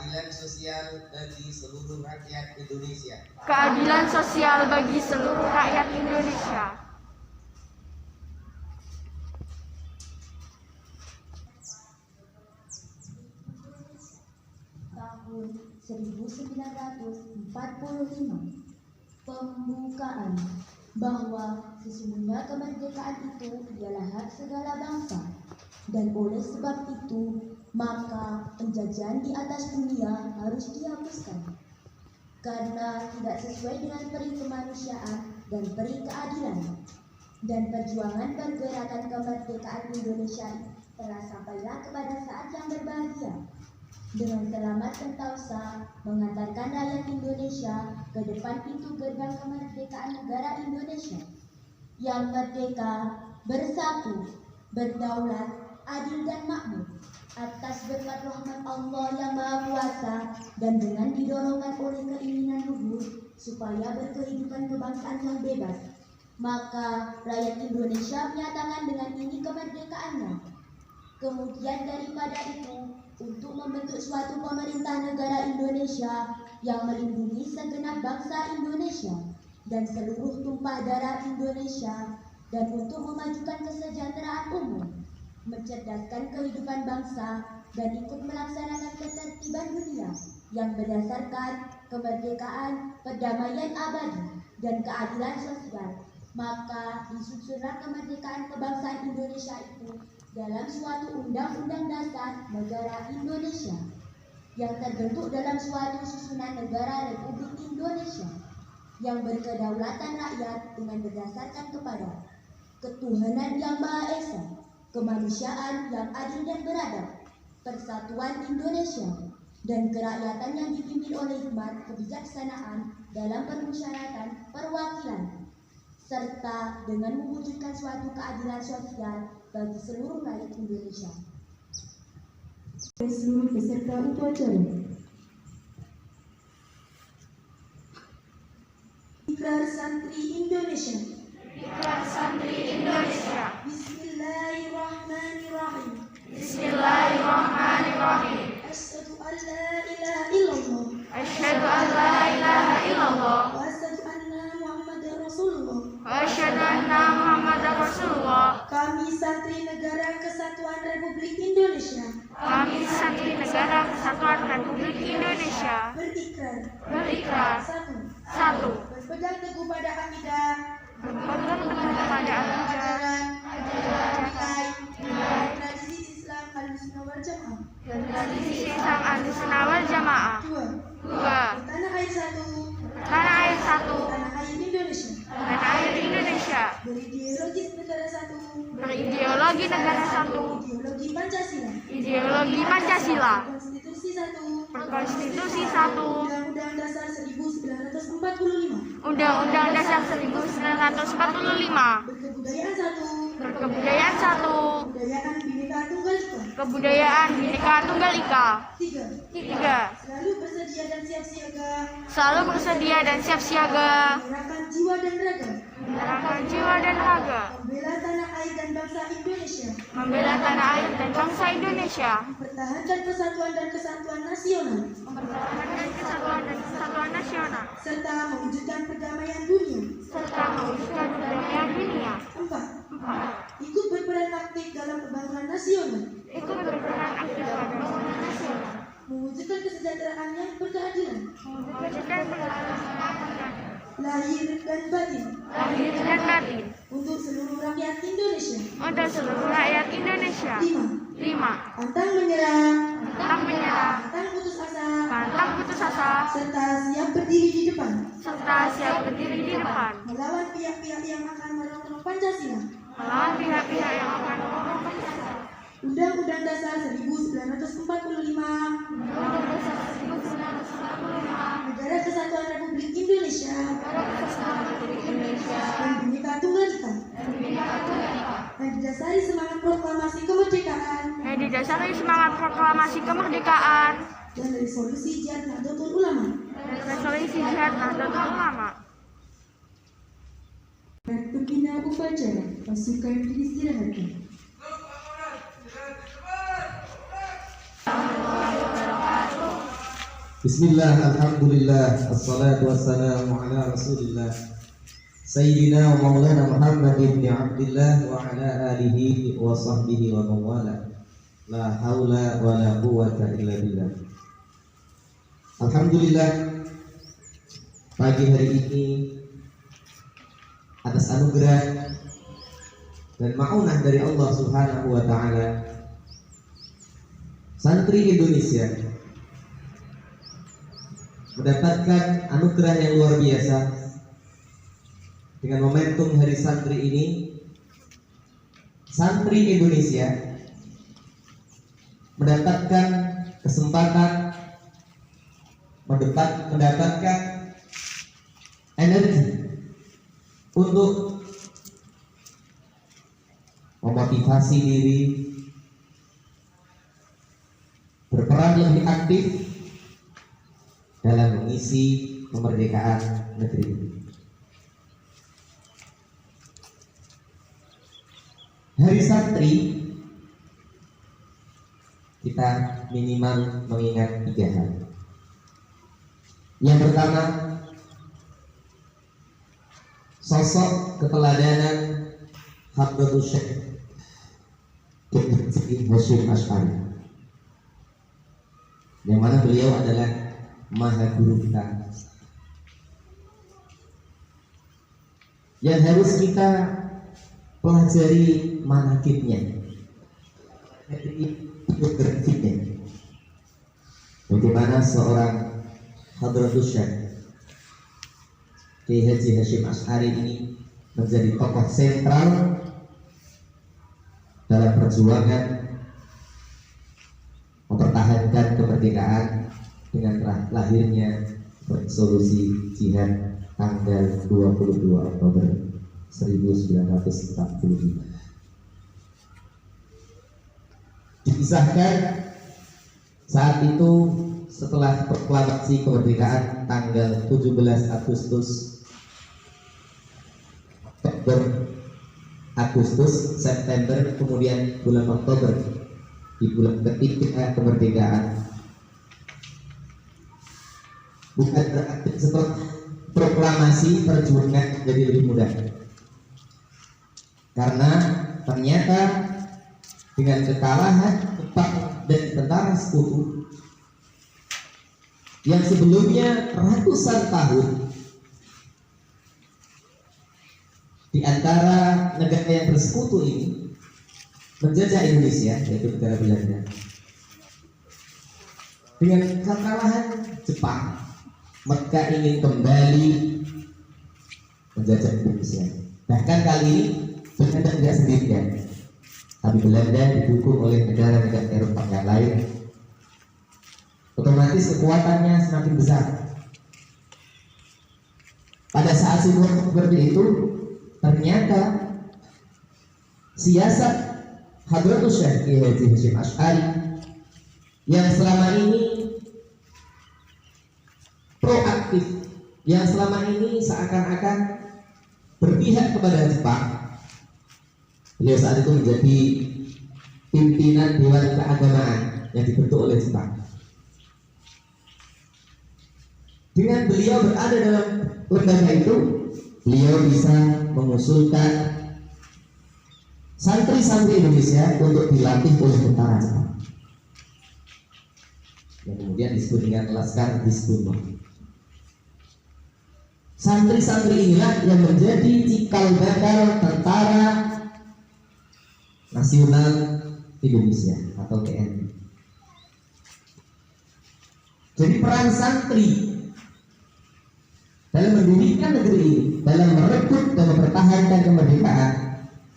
keadilan sosial bagi seluruh rakyat Indonesia. Keadilan sosial bagi seluruh rakyat Indonesia. Tahun 1945, pembukaan bahwa sesungguhnya kemerdekaan itu ialah hak segala bangsa, dan oleh sebab itu maka penjajahan di atas dunia harus dihapuskan karena tidak sesuai dengan peri kemanusiaan dan peri keadilan. Dan perjuangan pergerakan kemerdekaan Indonesia telah sampailah kepada saat yang berbahagia, dengan selamat sentosa mengantarkan rakyat Indonesia ke depan pintu gerbang kemerdekaan negara Indonesia yang merdeka, bersatu, berdaulat, adil dan makmur atas berkat rahmat Allah yang Maha Kuasa, dan dengan didorongkan oleh keinginan luhur supaya berkehidupan kebangsaan yang bebas, maka rakyat Indonesia menyatakan dengan ini kemerdekaannya. Kemudian daripada itu, untuk membentuk suatu pemerintah negara Indonesia yang melindungi segenap bangsa Indonesia dan seluruh tumpah darah Indonesia, dan untuk memajukan kesejahteraan umum, mencerdaskan kehidupan bangsa, dan ikut melaksanakan ketertiban dunia yang berdasarkan kemerdekaan, perdamaian abadi, dan keadilan sosial. Maka disusunlah kemerdekaan kebangsaan Indonesia itu dalam suatu undang-undang dasar negara Indonesia yang terbentuk dalam suatu susunan negara Republik Indonesia yang berkedaulatan rakyat dengan berdasarkan kepada ketuhanan yang Maha Esa, kemanusiaan yang adil dan beradab, persatuan Indonesia, dan kerakyatan yang dipimpin oleh hikmat kebijaksanaan dalam permusyawaratan perwakilan, serta dengan mewujudkan suatu keadilan sosial bagi seluruh rakyat Indonesia. Seluruh peserta upacara. Ikrar Santri Indonesia. Ikrar Santri Indonesia. Bismillahirrahmanirrahim. Bismillahirrahmanirrahim. Asyhadu an la ilaha illallah. Asyhadu an la ilaha illallah. Wa asyhadu anna Muhammadar Rasulullah. Wa asyhadu anna Muhammadar Rasulullah. Kami Santri Negara Kesatuan Republik Indonesia Kami Santri Negara Kesatuan Republik Indonesia berikrar. Satu. Berpegang teguh pada akidah, Berpegang teguh pada ajaran, nilai, tradisi Islam Ahlussunnah wal Jamaah. dan tradisi Islam Ahlussunnah wal Jamaah. Dua. Dua. Tanah air satu, Tanah air satu. tanah air Indonesia. Tanah air Indonesia. Berideologis negara satu, Berideologi negara satu. ideologi Pancasila. Ideologi Pancasila. Konstitusi satu, Konstitusi satu. Undang-Undang Dasar 1945. Undang-Undang Dasar 1945. Berkebudayaan satu, Berkebudayaan satu. kebudayaan Bhinneka Tunggal Ika. Kebudayaan Bhinneka Tunggal Ika. Tiga. Tiga. Selalu bersedia dan siap siaga Selalu bersedia dan siap siaga menyerahkan jiwa dan raga, menyerahkan jiwa dan raga, membela tanah air dan bangsa Indonesia, membela tanah air dan bangsa Indonesia, mempertahankan persatuan dan kesatuan nasional, mempertahankan kesatuan dan kesatuan nasional, serta mewujudkan perdamaian dunia. serta mewujudkan perdamaian dunia. Empat. Empat. Ikut berperan aktif dalam pembangunan nasional, Ikut berperan aktif dalam pembangunan nasional, mewujudkan kesejahteraan yang berkeadilan, mewujudkan perdamaian lahir dan batin, lahir dan batin untuk seluruh rakyat Indonesia. untuk seluruh rakyat Indonesia. Lima. Lima. Pantang menyerah, Pantang menyerah, pantang putus asa, pantang putus asa, serta siap berdiri di depan serta siap berdiri di depan melawan pihak-pihak yang akan merongrong Pancasila. melawan pihak-pihak yang akan merongrong Pancasila. Undang-Undang Dasar 1945, Negara Kesatuan Republik Indonesia, dan Bhinneka Tunggal Ika, dan didasari semangat proklamasi kemerdekaan Yang didasari semangat proklamasi kemerdekaan dan resolusi Jihad Nahdlatul Ulama. dan resolusi Jihad Nahdlatul Ulama. Pembina upacara pasukan diistirahatkan. Bismillah, alhamdulillah, assalatu wassalamu ala rasulillah Sayyidina wa maulana Muhammad ibn Abdillah wa ala alihi wa sahbihi wa mawala. La haula wa la quwwata illa billah. Alhamdulillah, pagi hari ini atas anugerah dan ma'unah dari Allah Subhanahu wa ta'ala, santri Indonesia mendapatkan anugerah yang luar biasa dengan momentum Hari Santri ini. Santri Indonesia mendapatkan kesempatan mendapatkan energi untuk memotivasi diri, berperan lebih aktif dalam mengisi kemerdekaan negeri ini. Hari Santri kita minimal mengingat 3 hal. Yang pertama, sosok keteladanan Hadratus Syekh Hasyim Asy'ari, yang mana beliau adalah maha guru kita, yang harus kita pelajari manakibnya, biografinya, bagaimana seorang Hadratus Syekh Kiai Haji Hasyim Asy'ari ini menjadi tokoh sentral dalam perjuangan mempertahankan kemerdekaan dengan lahirnya resolusi jihad tanggal 22 Oktober 1945. Dikisahkan saat itu setelah proklamasi kemerdekaan tanggal 17 Agustus, September, kemudian bulan Oktober, di bulan ketiga kemerdekaan, bukan berarti setelah proklamasi perjuangan jadi lebih mudah, karena ternyata dengan kekalahan Jepang dan tentara sekutu yang sebelumnya ratusan tahun di antara negara yang bersekutu ini menjajah Indonesia, yaitu negara Belanda, dengan kekalahan Jepang, mereka ingin kembali menjajah Indonesia. Bahkan kali ini Belanda tidak sendirian, tapi Belanda didukung oleh negara-negara Eropa yang lain. Otomatis kekuatannya semakin besar. Pada saat situasi seperti itu, ternyata siasat Hadratus Syekh Kiai Haji Hasyim Asy'ari yang selama ini proaktif, yang selama ini seakan-akan berpihak kepada Jepang. Beliau saat itu menjadi pimpinan Dewan Keagamaan yang dibentuk oleh Jepang. Dengan beliau berada dalam lembaga itu, beliau bisa mengusulkan santri-santri Indonesia untuk dilatih oleh tentara Jepang, yang kemudian disebut dengan Laskar Hizbullah. Santri-santri inilah yang menjadi cikal bakal Tentara Nasional Indonesia atau TNI. Jadi peran santri dalam mendirikan negeri ini, dalam merebut dan mempertahankan kemerdekaan,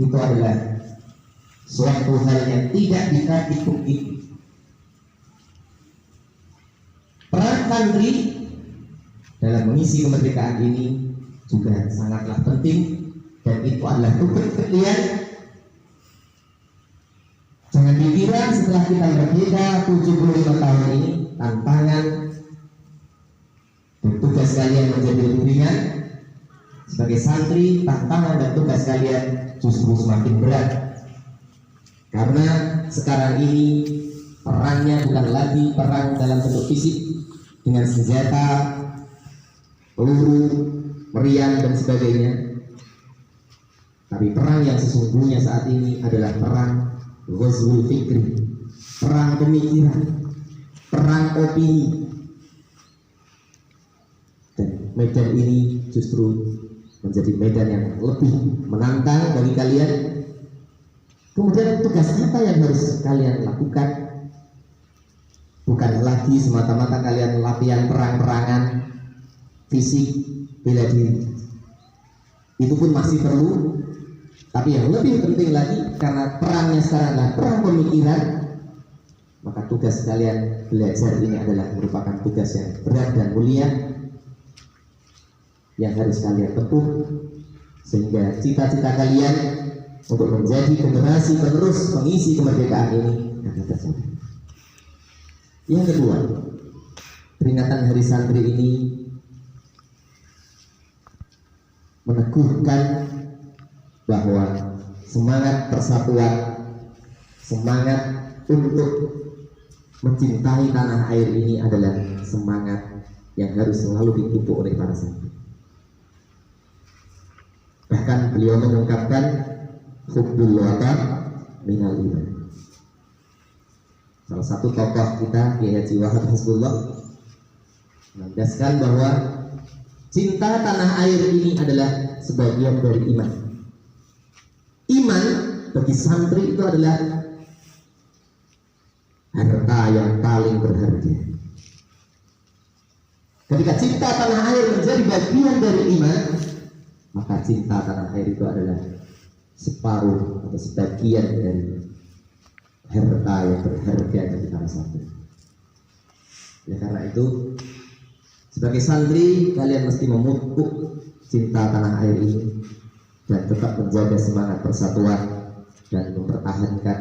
itu adalah suatu hal yang tidak bisa dipungkiri. Peran santri dalam mengisi kemerdekaan ini juga sangatlah penting, dan itu adalah tugas kalian. Jangan dikira setelah kita merdeka 75 tahun ini tantangan dan tugas kalian menjadi lebih ringan. Sebagai santri, tantangan dan tugas kalian justru semakin berat, karena sekarang ini perannya bukan lagi perang dalam bentuk fisik, dengan senjata, peluru, meriam dan sebagainya. Tapi perang yang sesungguhnya saat ini adalah perang ghazwul fikri, perang pemikiran, perang opini. Dan medan ini justru menjadi medan yang lebih menantang bagi kalian. Kemudian tugas apa yang harus kalian lakukan? Bukan lagi semata-mata kalian latihan perang-perangan fisik bela diri. Itu pun masih perlu. Tapi yang lebih penting lagi, karena perangnya sekarang adalah perang pemikiran, maka tugas kalian belajar ini adalah merupakan tugas yang berat dan mulia yang harus kalian tempuh, sehingga cita-cita kalian untuk menjadi generasi penerus mengisi kemerdekaan ini akan tercapai. Yang kedua, peringatan Hari Santri ini meneguhkan bahwa semangat persatuan, semangat untuk mencintai tanah air ini adalah semangat yang harus selalu dipupuk oleh para santri. Bahkan beliau mengungkapkan hubbul watan minal iman. Salah satu tokoh kita, Kiai Haji Wahab Hizbullah, menegaskan bahwa cinta tanah air ini adalah sebagian dari iman. Iman bagi santri itu adalah harta yang paling berharga. Ketika cinta tanah air menjadi bagian dari iman, maka cinta tanah air itu adalah separuh atau sebagian dari harta yang berharga bagi para santri. Ya, karena itu sebagai santri kalian mesti memupuk cinta tanah air ini dan tetap menjaga semangat persatuan dan mempertahankan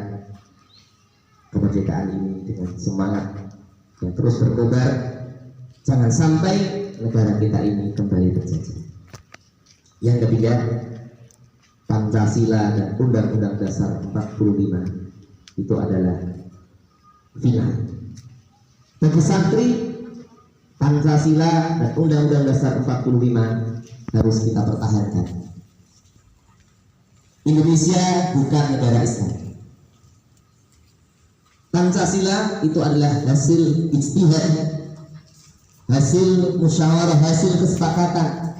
kemerdekaan ini dengan semangat yang terus berkobar. Jangan sampai negara kita ini kembali terjajah. Yang ketiga, Pancasila dan Undang-Undang Dasar 45 itu adalah final. Bagi santri, Pancasila dan Undang-Undang Dasar 45 harus kita pertahankan. Indonesia bukan negara Islam. Pancasila itu adalah hasil ijtihad, hasil musyawarah, hasil kesepakatan.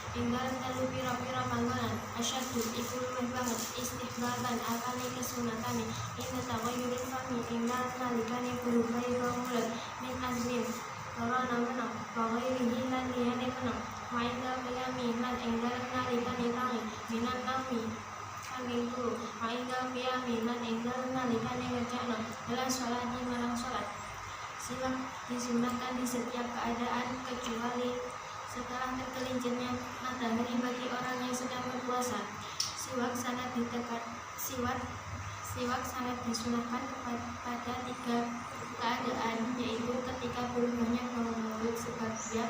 Tinggal telu pira-pira panggonan asyadu iku luwih banget istihbaban alani kesunatane inna taghayyurul fahmi tinggal nalika berupai bangunan min azmin karena menang bagairihi lan liyane menang maida qiyami lan ing dalem nalikane tangi minan nami angin turu maida qiyami lan ing dalem nalikane ngecekno ila sholati marang sholat siwak disunahkan di setiap keadaan kecuali setelah tergelincirnya matahari bagi orang yang sedang berpuasa. Siwak sangat disunahkan pada 3 keadaan, yaitu ketika berubahnya bau mulut sebagian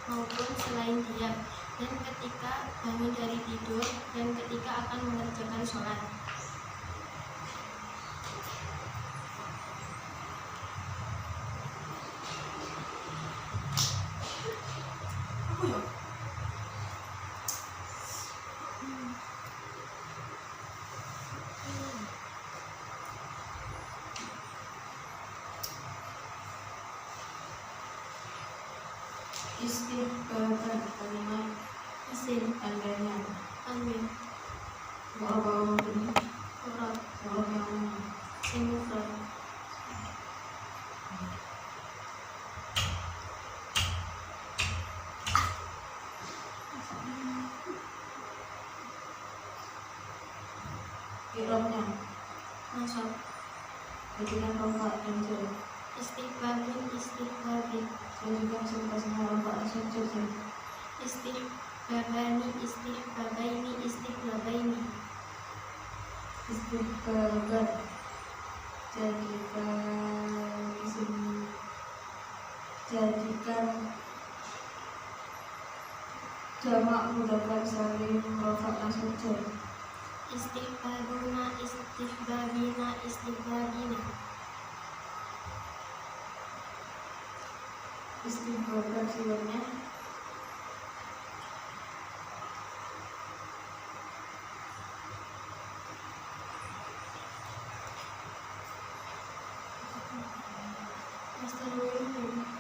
maupun selain diam, dan ketika bangun dari tidur, dan ketika akan mengerjakan sholat. Istighfar kalimat Isim, tandanya amin, bawa ini urab, orang yang simufrad, kiranya nasab, dengan rokat dan jauh istighfarbin, sehingga sempurna rokat sujud istighfarbani, istighfabaini, istighfar jadikan jamak mudzakkar salim rokat dan sujud istighfarbuna, istighfarbina, istighfarbina, istighfar siwanya Astagfirullahaladzim.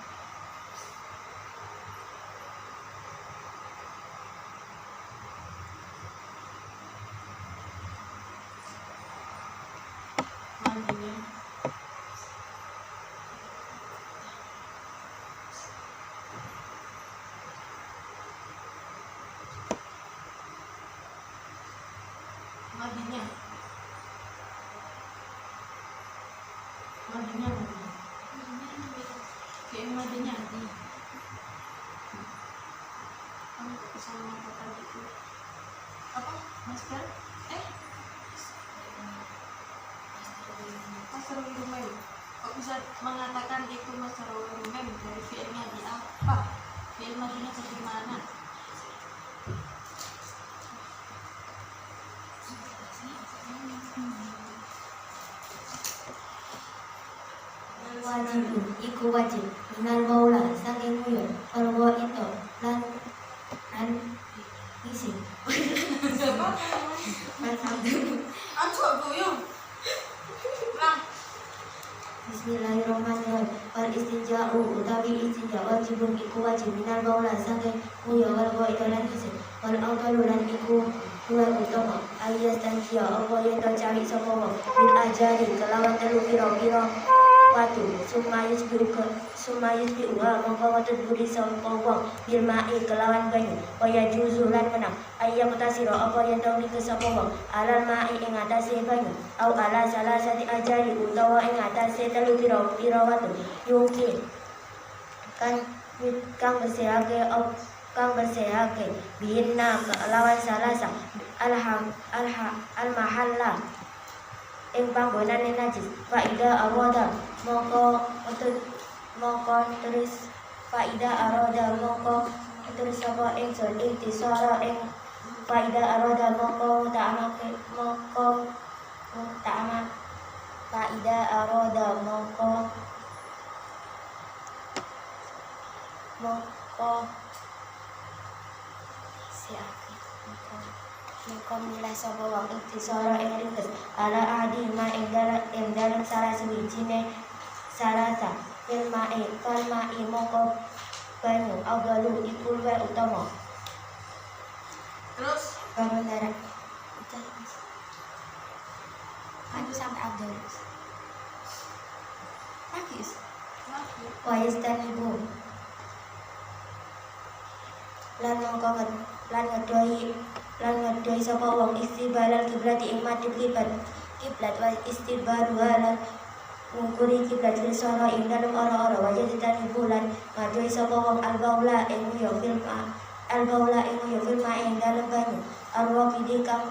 madinya madinya kayak madinya Kamu bisa mengatakan itu apa masker Masrul rumem kok bisa mengatakan itu masrul rumem dari fiilnya di apa fiil madinya bagaimana Wajibun iku wajib minal maula saking nguyur kalwa itu lan isi Bismillahirrahmanirrahim. Wal istinja'u utawi istinja wajibun iku wajib minal maula saking nguyur kalwa itu lan isi wal awdalu lan iku luwih utama ayas tanjia apa yen to cari sapa wong bil ajari kelawan telu pira-pira watu sumayus biuha mongko watu budi sapa wong bil mai kelawan banyu kaya juzu lan menang ayam tasira apa yen to niki sapa wong alal mai ing atase banyu au ala salasati ajari utawa ing atase telu pira-pira watu yungkin kang bersihake bina kelawan salasa al mahalla ing panggonane najis faida aroda mongko terus faida aroda mongko terus apa ingsun intisara ing faida aroda mongko ta'amake faida aroda mongko milah sapa wong intisara ing ringkes ala ahdi ma ing dalam salah sawijine salasa fil ma'i kal ma'i mongko banyu awdalu iku luwih utama terus bangun darat kan sampai abdul wa yastanibu lan ngedoi sapa wong istibalal kiblat ing madhep kiblat wa istibaruha lan ngukuri kiblat fil sora ing dalem ora-ora wa yastanibu lan ngedoi sapa wong albaula ing yo fil ing dalem banyu arwaqidi kang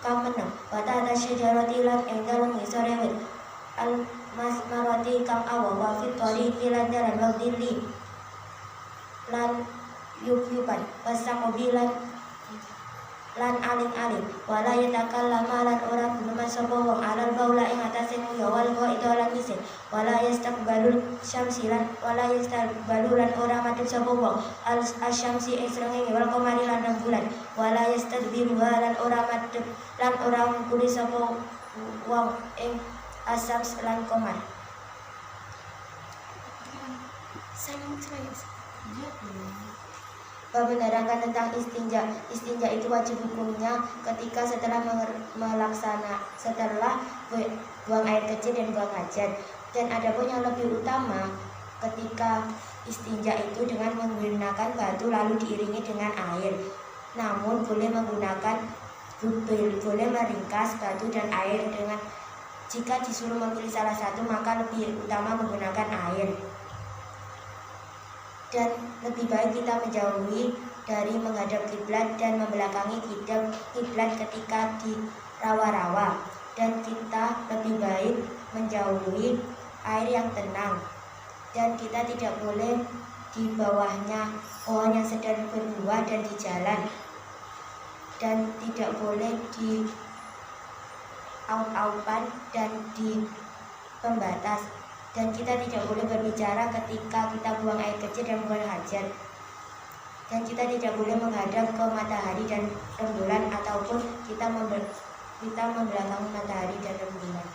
meneng wa ta'ala syajarati lan ing dalem ngisor wit al masmarati kang awa wa fit tariqi lan dalan wa dilli lan yup-yupan wasakobilan lan aling-aling wala yatakallama lan ora guneman sapa wong alal baula ing atase nguya wal itu lan ngising wala yastaqbalul syamsi lan ora madhep sapa wong al asyamsi ing srengenge wal qamari lan bulan wala yastadbiru lan ora madhep lan ora ngukuri sapa wong ing asyams lan qamar. Menerangkan tentang istinja. Istinja itu wajib hukumnya ketika setelah buang air kecil dan buang hajat. Dan ada pun yang lebih utama ketika istinja itu dengan menggunakan batu lalu diiringi dengan air. Namun boleh meringkas batu dan air dengan jika disuruh memilih salah satu maka lebih utama menggunakan air. Dan lebih baik kita menjauhi dari menghadap kiblat dan membelakangi kiblat ketika di rawa-rawa, dan kita lebih baik menjauhi air yang tenang, dan kita tidak boleh di bawahnya pohon yang sedang berbuah dan di jalan, dan tidak boleh di aup-aupan dan di pembatas. Dan kita tidak boleh berbicara ketika kita buang air kecil dan buang hajat. Dan kita tidak boleh menghadap ke matahari dan rembulan ataupun kita membelakangi matahari dan rembulan.